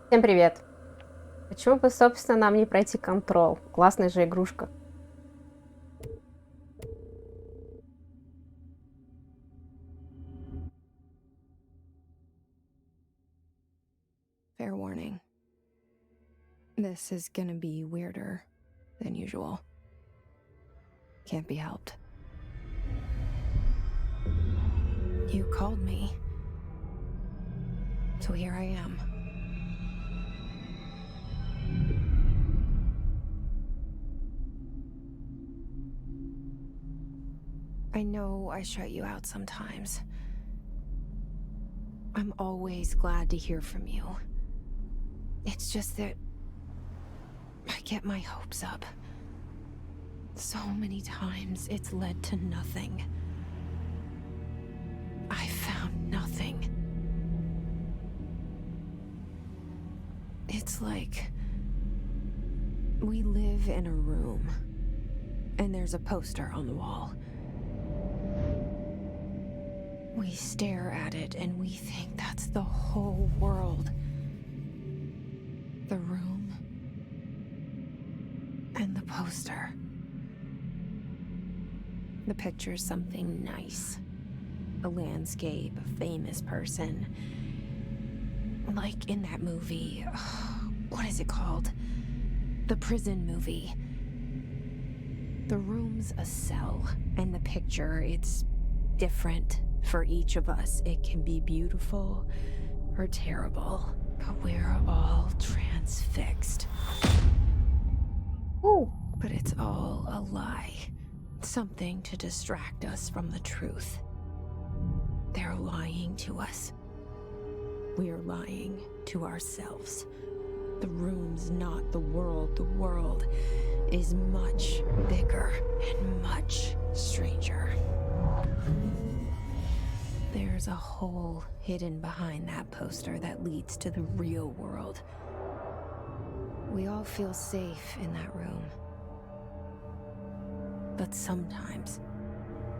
Всем привет! Почему бы, собственно, нам не пройти контрол? Классная же игрушка. Fair warning. This is gonna be weirder than usual. Can't be helped. You called me. So here I am. I know I shut you out sometimes. I'm always glad to hear from you. It's just that I get my hopes up. So many times it's led to nothing. I found nothing. It's like we live in a room and there's a poster on the wall. We stare at it and we think that's the whole world. The room and the poster. The picture's something nice. A landscape, a famous person. Like in that movie, what is it called? The prison movie. The room's a cell, and the picture, it's different for each of us. It can be beautiful or terrible, but we're all transfixed. Ooh. But it's all a lie. Something to distract us from the truth. They're lying to us. We're lying to ourselves. The room's not the world. The world is much bigger and much stranger. There's a hole hidden behind that poster that leads to the real world. We all feel safe in that room. But sometimes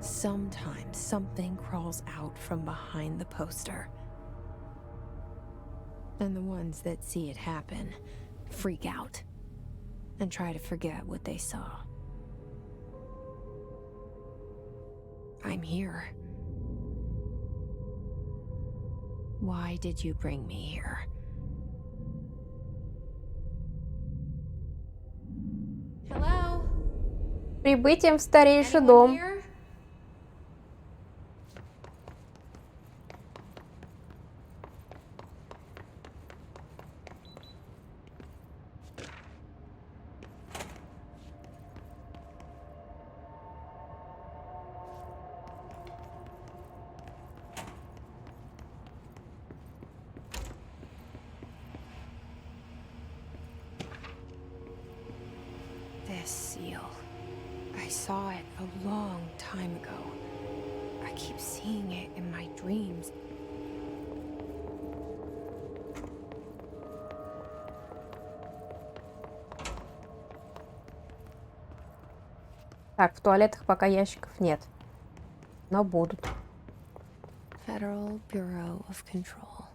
something crawls out from behind the poster. And the ones that see it happen freak out and try to forget what they saw. I'm here. Why did you bring me here? Hello? Прибытием в старейший Anyone дом. here? This seal. I saw it a long time ago. I keep seeing it in my dreams. Так, в туалетах пока ящиков нет. Но будут. Federal Bureau of Control.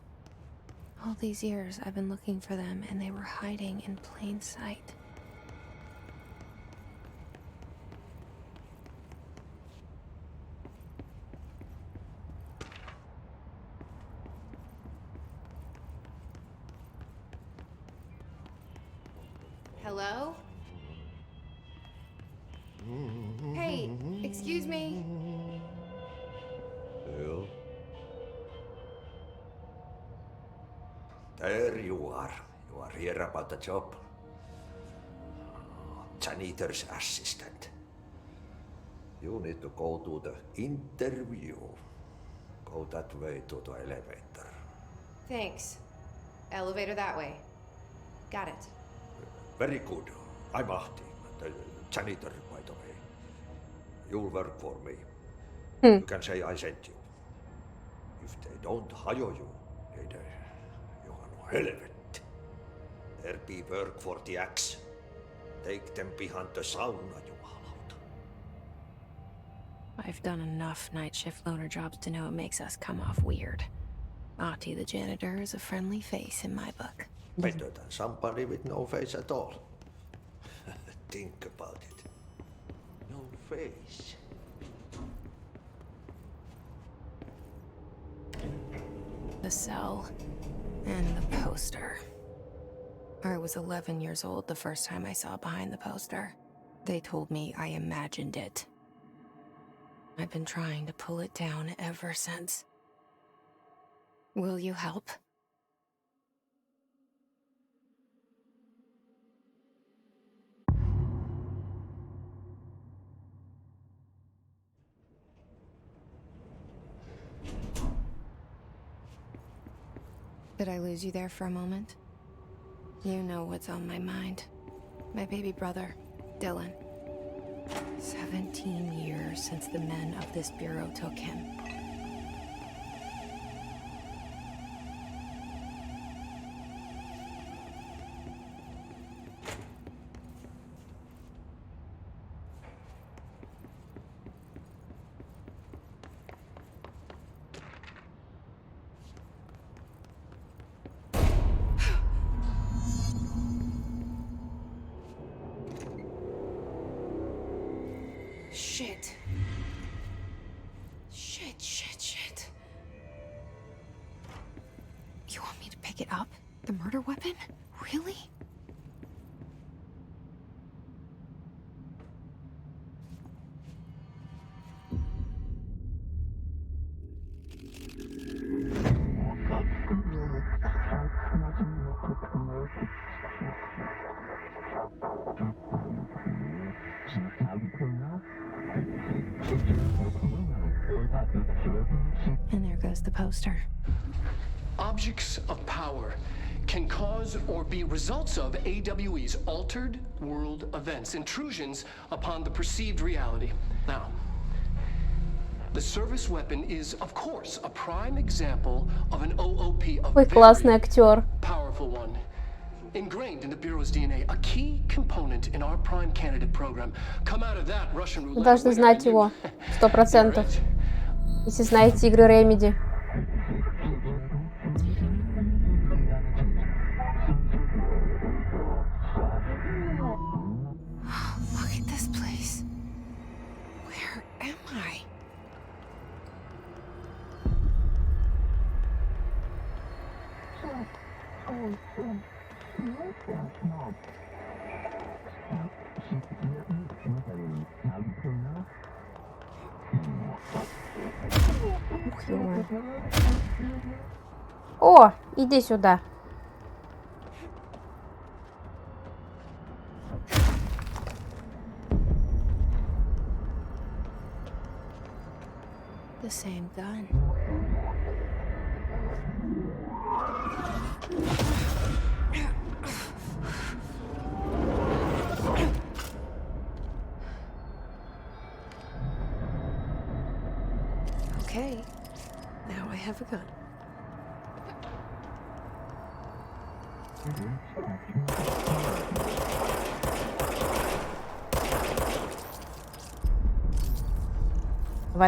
All these years I've been looking for them and they were hiding in plain sight. Hello? Hey, excuse me. Well, there you are. You are here about the job. Janitor's assistant. You need to go to the interview. Go that way to the elevator. Thanks. Elevator that way. Got it. Very good. I'm Ahti, the janitor, by the way. You'll work for me. You can say I sent you. If they don't hire you, then you are no helvet. There be work for the axe. Take them behind the sauna, jumalauta. I've done enough night shift loner jobs to know it makes us come off weird. Ahti the janitor is a friendly face in my book. Better than somebody with no face at all. Think about it. No face. The cell and the poster. I was 11 years old the first time I saw behind the poster. They told me I imagined it. I've been trying to pull it down ever since. Will you help? Did I lose you there for a moment? You know what's on my mind. My baby brother, Dylan. 17 years since the men of this bureau took him. Shit. Shit. You want me to pick it up? The murder weapon? Really? And there goes the poster. Objects of power can cause or be results of AWE's altered world events, intrusions upon the perceived reality. Now, the service weapon is, of course, a prime example of an OOP, a Ой, классный very актер. powerful one. Ingrained in the Bureau's DNA, a key component in our prime candidate program. Come out of that Russian Вы roulette должны winner, знать and you- его. 100%. you're it. Если знаете игры Remedy. Look at this place. Where am I? Ух, ё-моё. О, иди сюда. The same gun. Okay, now I have a gun.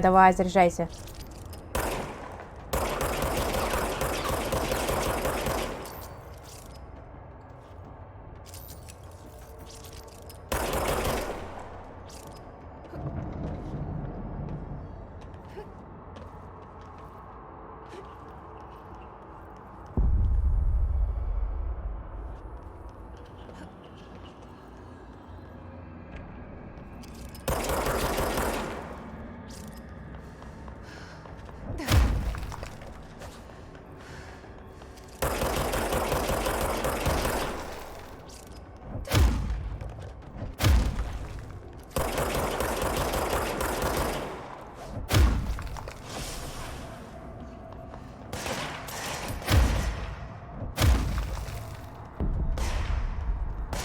Давай, заряжайся.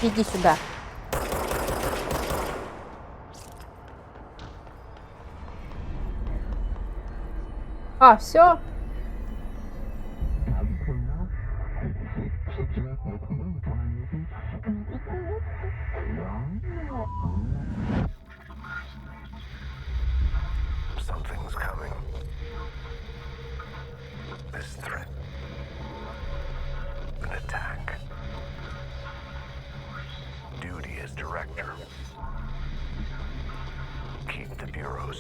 Иди сюда. А, все. Something's coming. This threat. An attack.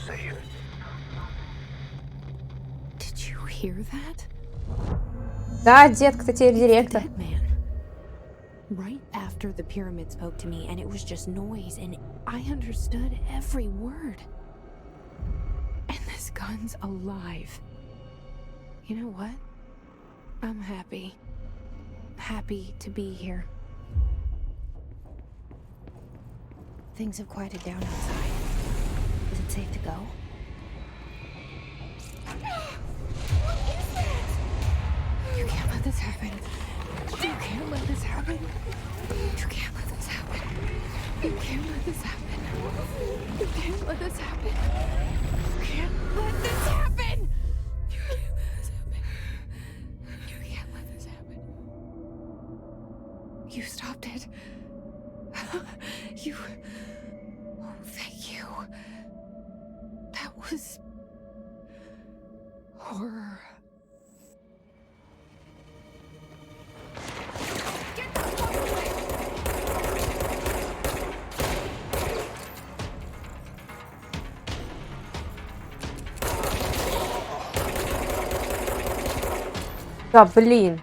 safe. Did you hear that? Да, детка, ты теперь директор. Dead man. Right after the pyramid spoke to me, and it was just noise, and I understood every word. And this gun's alive. You know what? I'm happy. Happy to be here. Things have quieted down outside. Is it safe to go? You can't let this happen. You can't let this happen. You can't let this happen. You can't let this happen. You can't let this happen. You can't let this happen. You can't let this happen. You can't let this happen. You stopped it. You... Oh, thank you. That was... horror. Get the fuck away! Да, блин.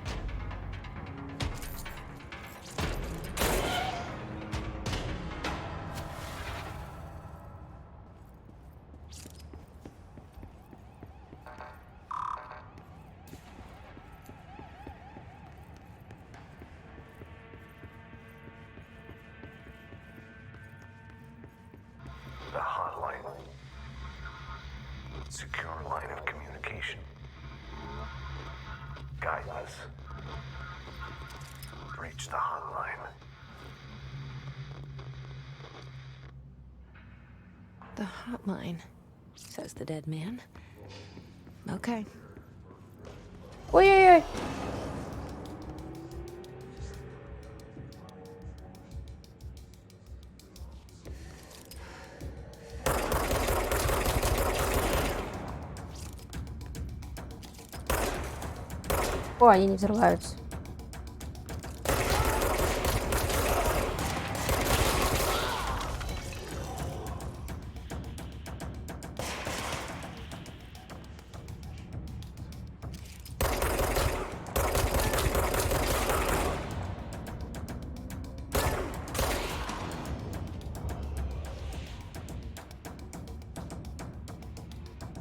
The hotline. Secure line of communication. Guidance. Reach the hotline. The hotline, says the dead man. Okay. Ой-ой-ой. О, они не взрываются.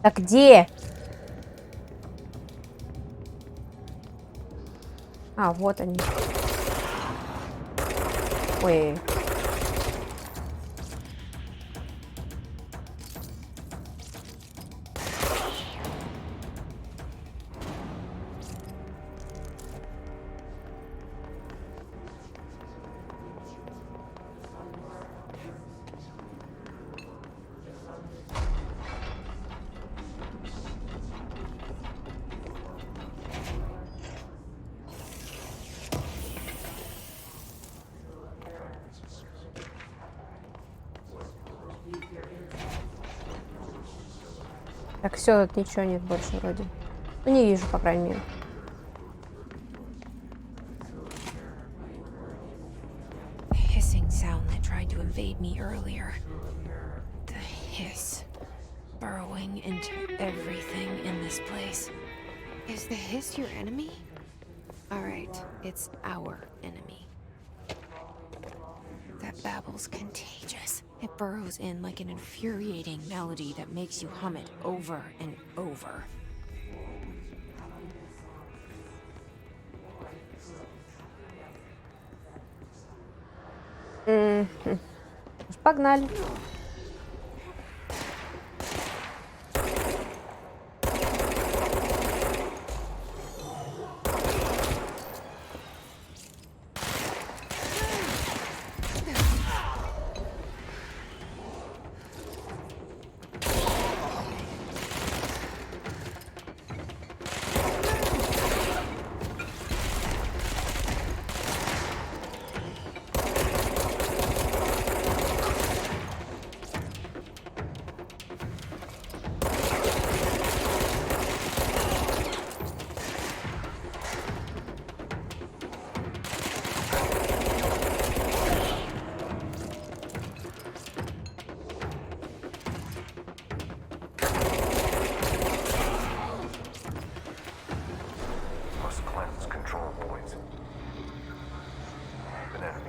Так где? А, вот они. Ой. Так, все, тут ничего нет больше вроде. Ну, не вижу, по крайней мере. The hissing sound that tried to invade me earlier. The hiss. Burrowing into everything in this place. Is the hiss your enemy? Alright, it's our enemy. That babble's contagious. It burrows in like an infuriating melody that makes you hum it over and over. Погнали. points. Banana.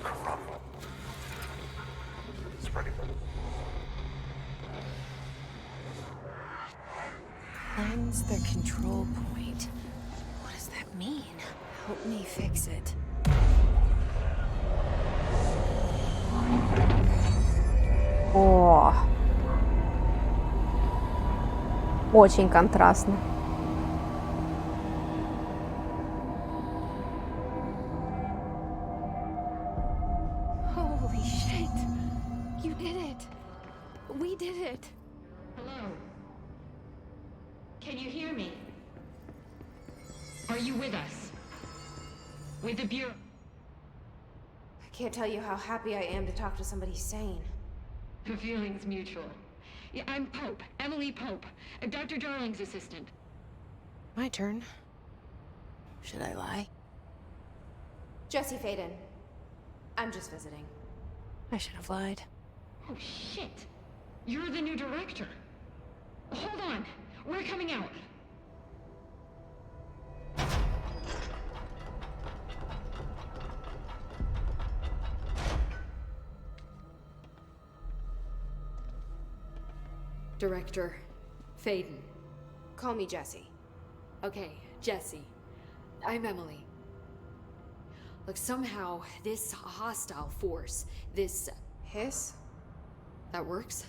Corrupt. Spreading them. Cleanse the control point. What does that mean? Help me fix it. О, очень контрастно. Holy shit! You did it! We did it! Hello? Can you hear me? Are you with us? With the Bureau? I can't tell you how happy I am to talk to somebody sane. The feeling's mutual. Yeah, I'm Pope, Emily Pope, Dr. Darling's assistant. My turn. Should I lie? Jesse Faden. I'm just visiting. I should have lied. Oh, shit. You're the new director. Hold on. We're coming out. Director Faden. Call me Jesse. Okay, Jesse. I'm Emily. Look, somehow this hostile force, this Hiss? that works.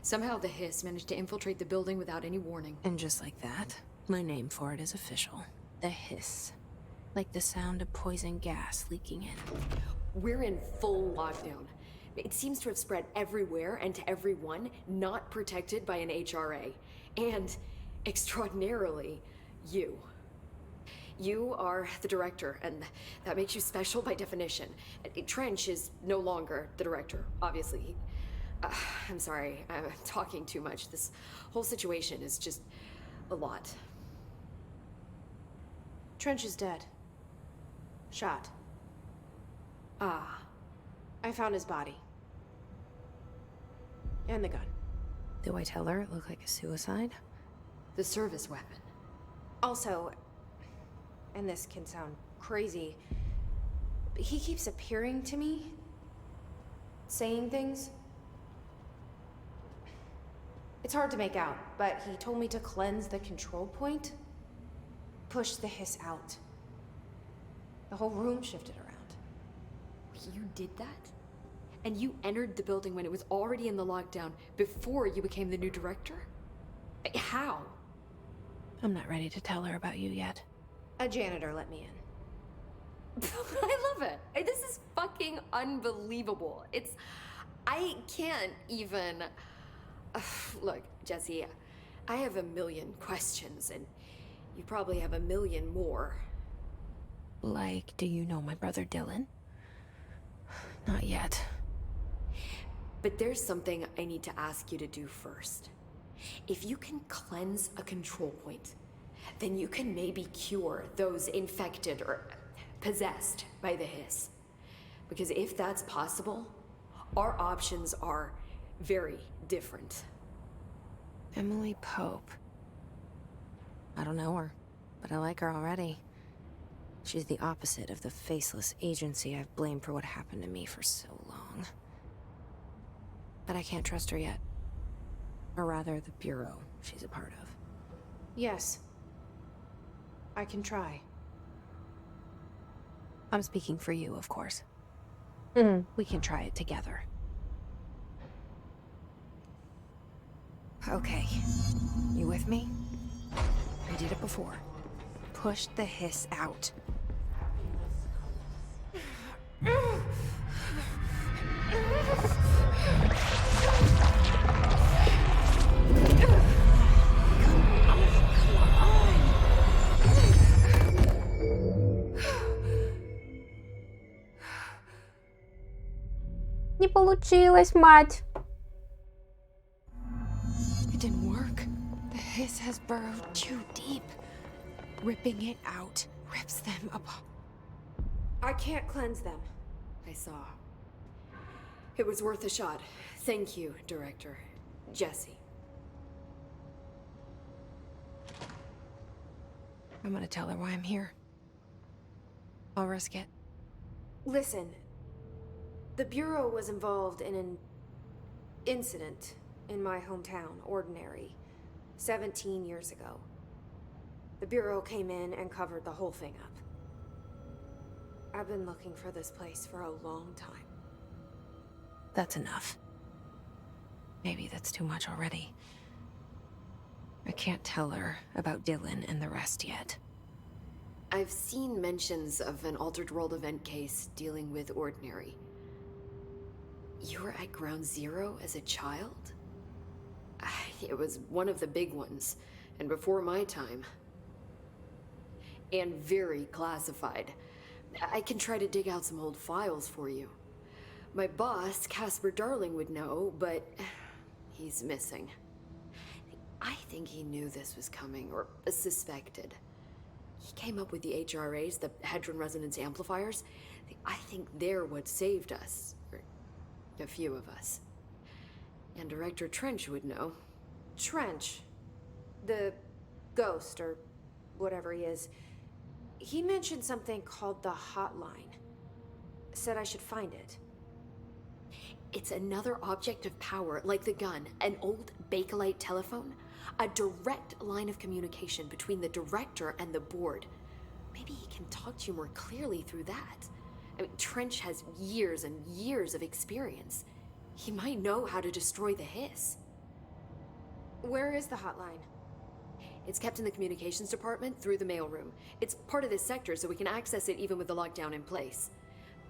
Somehow the hiss managed to infiltrate the building without any warning. And just like that, my name for it is official. The hiss. Like the sound of poison gas leaking in. We're in full lockdown. It seems to have spread everywhere and to everyone not protected by an HRA. And, extraordinarily, you. You are the director, and that makes you special by definition. Trench is no longer the director, obviously. I'm sorry, I'm talking too much. This whole situation is just a lot. Trench is dead. Shot. Ah, I found his body. And the gun. Do I tell her it looked like a suicide? the service weapon. Also, and this can sound crazy, but he keeps appearing to me, saying things. It's hard to make out, but he told me to cleanse the control point, push the hiss out. The whole room shifted around. You did that? And you entered the building when it was already in the lockdown before you became the new director? How? I'm not ready to tell her about you yet. A janitor let me in. I love it. This is fucking unbelievable. I can't even... Look, Jesse, I have a million questions, and you probably have a million more. Like, do you know my brother Dylan? Not yet. But there's something I need to ask you to do first. If you can cleanse a control point, then you can maybe cure those infected or possessed by the hiss. Because if that's possible, our options are very different. Emily Pope. I don't know her, but I like her already. She's the opposite of the faceless agency I've blamed for what happened to me for so long. But I can't trust her yet. Or rather, the bureau she's a part of. Yes. I can try. I'm speaking for you, of course. Mm-hmm. We can try it together. Okay. You with me? I did it before. Push the hiss out. Не получилось, мать. It didn't work. The hiss has burrowed too deep. Ripping it out rips them apart. I can't cleanse them. I saw. It was worth a shot. Thank you, Director. Jesse. I'm gonna tell her why I'm here. I'll risk it. Listen, the Bureau was involved in an incident in my hometown, Ordinary, 17 years ago. The Bureau came in and covered the whole thing up. I've been looking for this place for a long time. That's enough. Maybe that's too much already. I can't tell her about Dylan and the rest yet. I've seen mentions of an Altered World event case dealing with Ordinary. You were at Ground Zero as a child? It was one of the big ones, and before my time. And very classified. I can try to dig out some old files for you. My boss, Casper Darling, would know, but he's missing. I think he knew this was coming, or suspected. He came up with the HRAs, the Hadron Resonance Amplifiers. I think they're what saved us. Or a few of us. And Director Trench would know. Trench, the ghost, or whatever he is, he mentioned something called the hotline. Said I should find it. It's another object of power, like the gun, an old Bakelite telephone. A direct line of communication between the director and the board. Maybe he can talk to you more clearly through that. I mean, Trench has years and years of experience. He might know how to destroy the hiss. Where is the hotline? It's kept in the communications department through the mailroom. It's part of this sector, so we can access it even with the lockdown in place.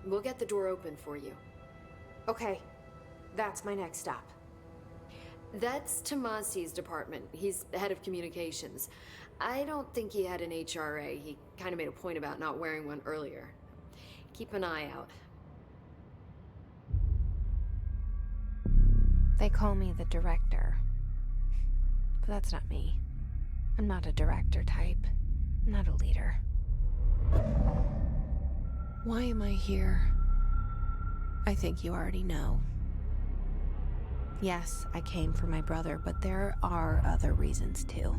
We'll get the door open for you. Okay, that's my next stop. That's Tomasi's department. He's the head of communications. I don't think he had an HRA. He kind of made a point about not wearing one earlier. Keep an eye out. They call me the director. But that's not me. I'm not a director type. I'm not a leader. Why am I here? I think you already know. Yes, I came for my brother, but there are other reasons too.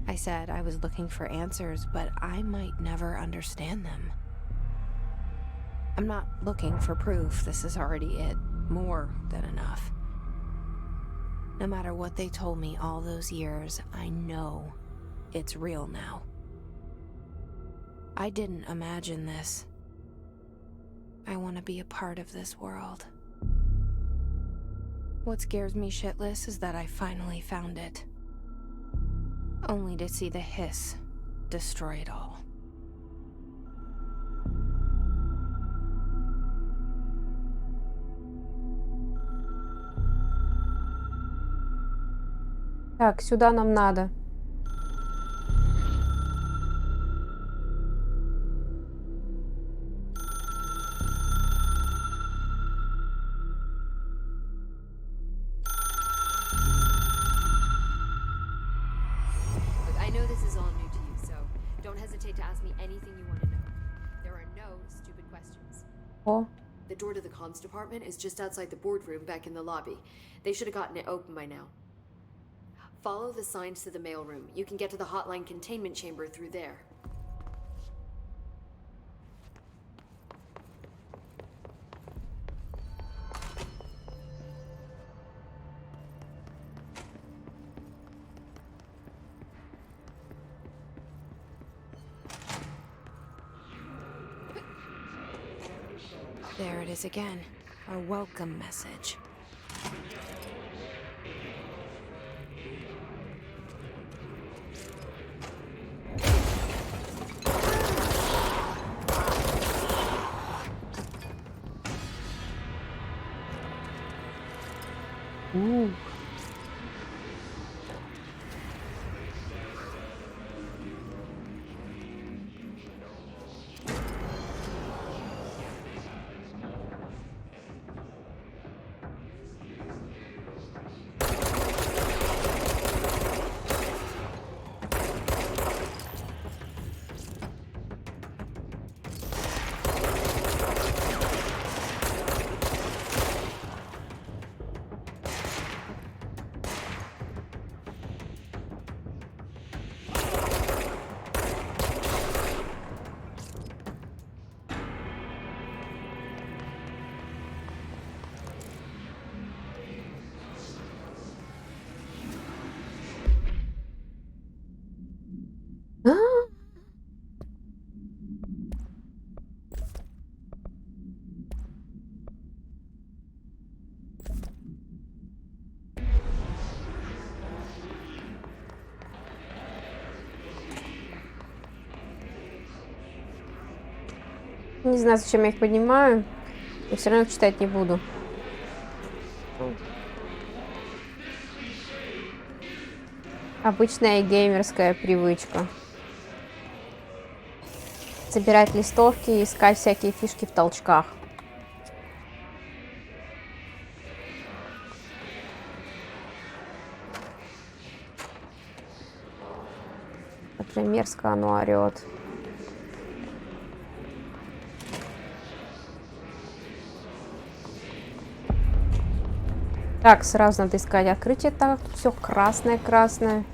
I said I was looking for answers, but I might never understand them. I'm not looking for proof. This is already it. More than enough. No matter what they told me all those years, I know it's real now. I didn't imagine this. I want to be a part of this world. What scares me shitless is that I finally found it. Only to see the hiss destroy it all. Так, сюда нам надо. Look, I know this is all new to you, so don't hesitate to ask me anything you want to know. There are no stupid questions. О, The door to the comms department is just outside the boardroom back in the lobby. They should have gotten it open by now. Follow the signs to the mailroom. You can get to the hotline containment chamber through there. There it is again. A welcome message. Ooh. Не знаю, зачем я их поднимаю. Я все равно их читать не буду. Обычная геймерская привычка. Собирать листовки и искать всякие фишки в толчках. Как же мерзко оно орет. Так, сразу надо искать открытие. Так, все красное-красное.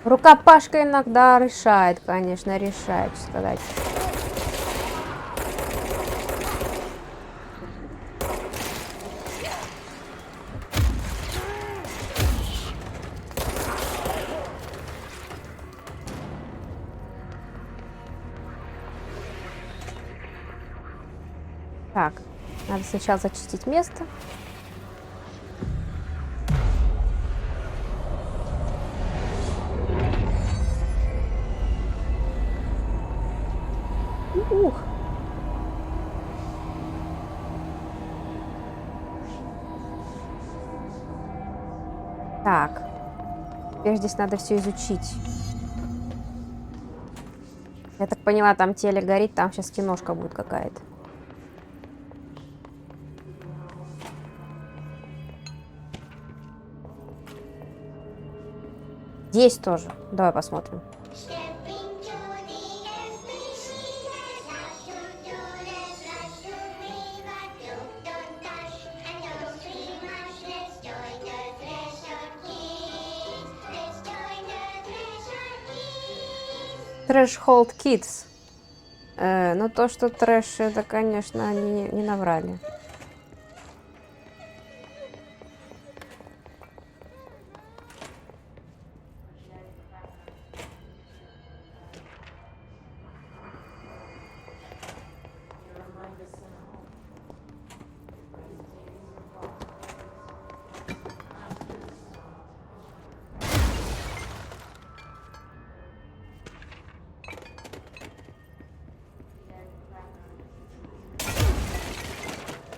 Рукопашка иногда решает, конечно, решает, что сказать. Так, надо сначала зачистить место. Ух. Так. Теперь здесь надо все изучить. Я так поняла, там теле горит, там сейчас киношка будет какая-то. Здесь тоже. Давай посмотрим. Threshold Kids. Но то, что трэш, это, конечно, они не наврали.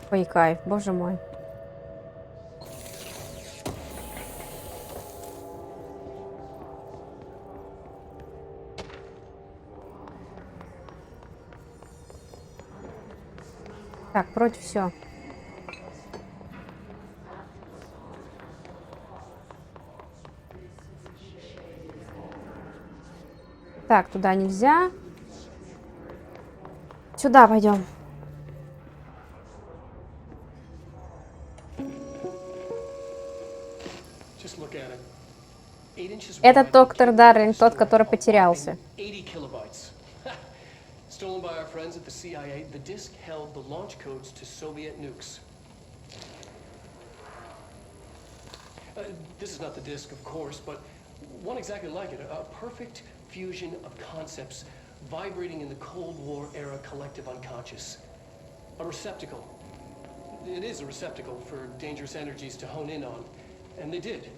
Ой, кайф, боже мой. Так, против все. Так, туда нельзя. Сюда пойдем. Это доктор Дарлинг, тот, который потерялся. Stolen by our friends at the CIA, the disk held the launch codes to Soviet nukes. This is not the disk, of course, but one exactly like it. A perfect fusion of concepts vibrating in the Cold War era collective unconscious. A receptacle. It is a receptacle for dangerous energies to hone in on. And they did.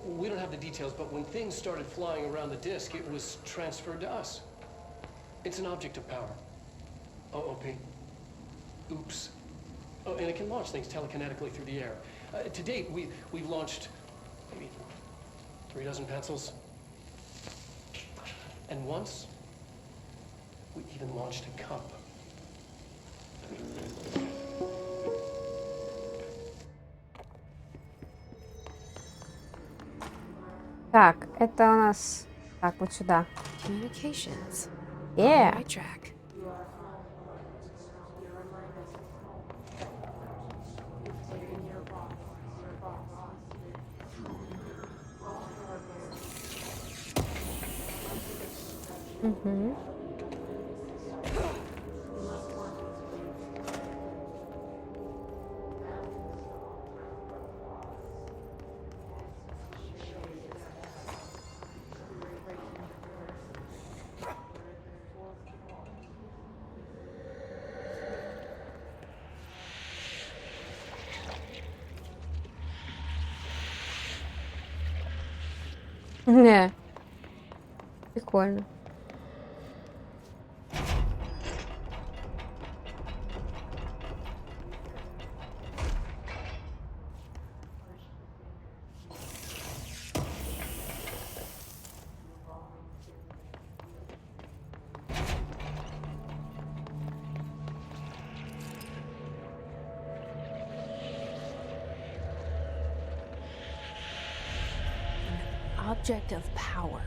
We don't have the details, but when things started flying around the disk, it was transferred to us. It's an object of power. OOP. Oops. Oh, and it can launch things telekinetically through the air. To date, we've launched maybe 36 pencils. And once, we even launched a cup. Так, это у нас... Так, вот сюда. Communications. Yeah. Right track. Угу. Не. Прикольно. Object of power.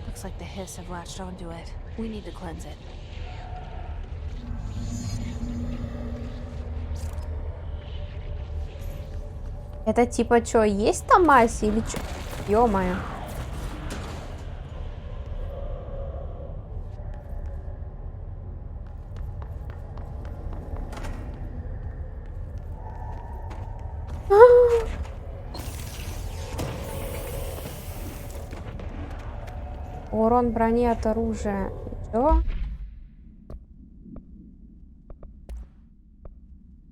Looks like the hiss have latched onto it. We need to cleanse it. Это типа что, есть там мазь или что? Ё-моё. Урон брони от оружия. Чё?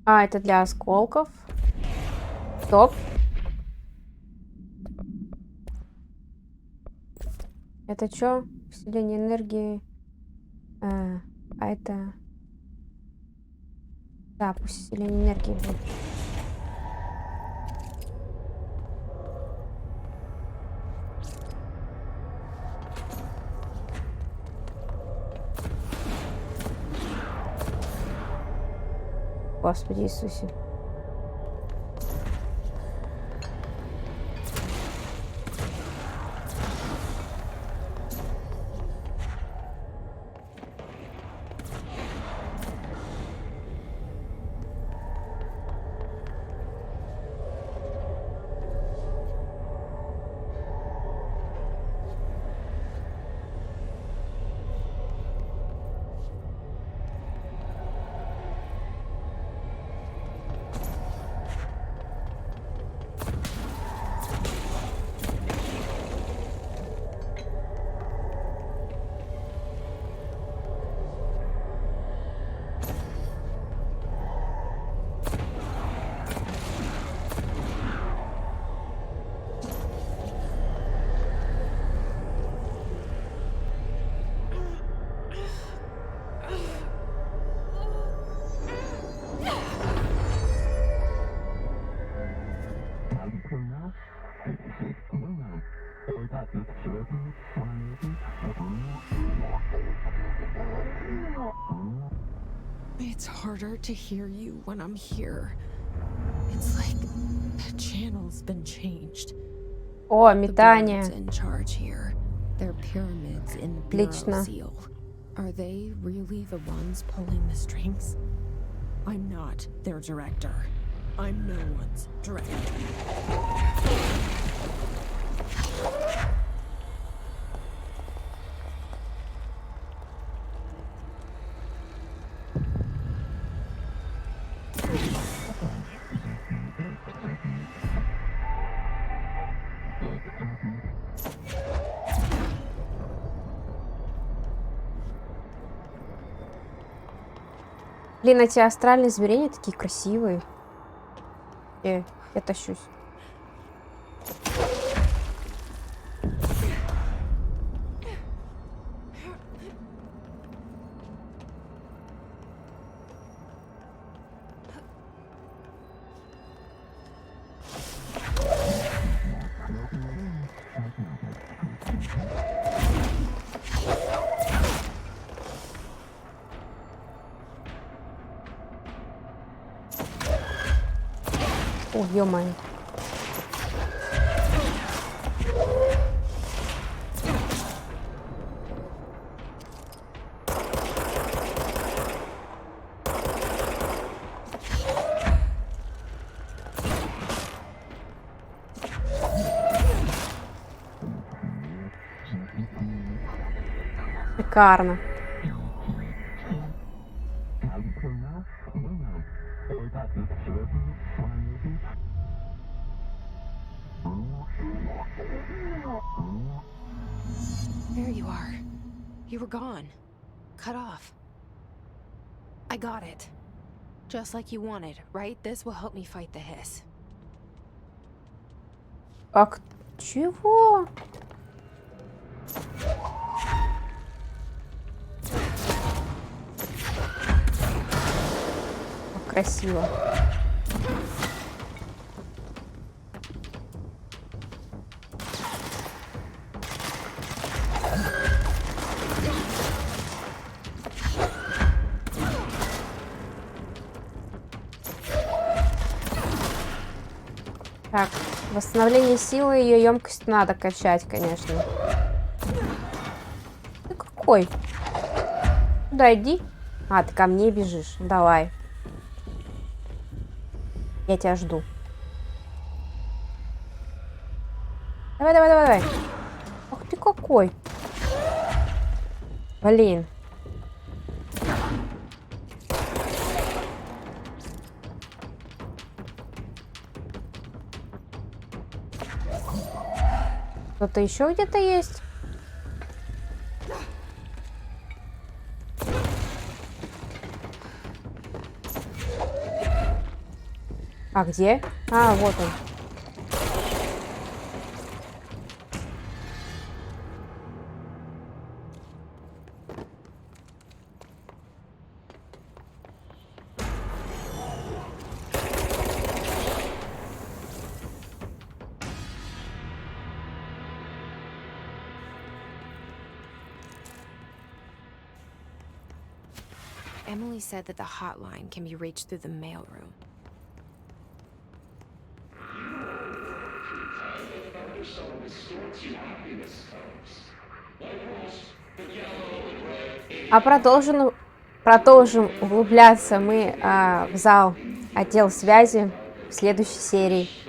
А, это для осколков. Стоп. Это чё? Усиление энергии. А это... Да, пусть усиление энергии будет. Господи Иисусе. It's harder to hear you when I'm here. It's like the channel's been changed. О, The метание. boards in charge here. They're pyramids in the bureau Отлично. seal. Are they really the ones pulling the strings? I'm not their director. I'm no one's director. Блин, эти астральные измерения такие красивые. Я тащусь. О, ё-моё. Шикарно. There you are. You were gone. Cut off. I got it. Just like you wanted, right? This will help me fight the hiss. Чего? Как красиво. Так, восстановление силы, ее емкость надо качать, конечно. Ты какой? Куда иди? А, ты ко мне бежишь. Давай. Я тебя жду. Давай, давай, давай, давай. Ах ты какой. Блин. Кто-то еще где-то есть? А где? А, вот он. Emily said that the hotline can be reached through the mailroom. А продолжим углубляться мы в зал отдел связи в следующей серии.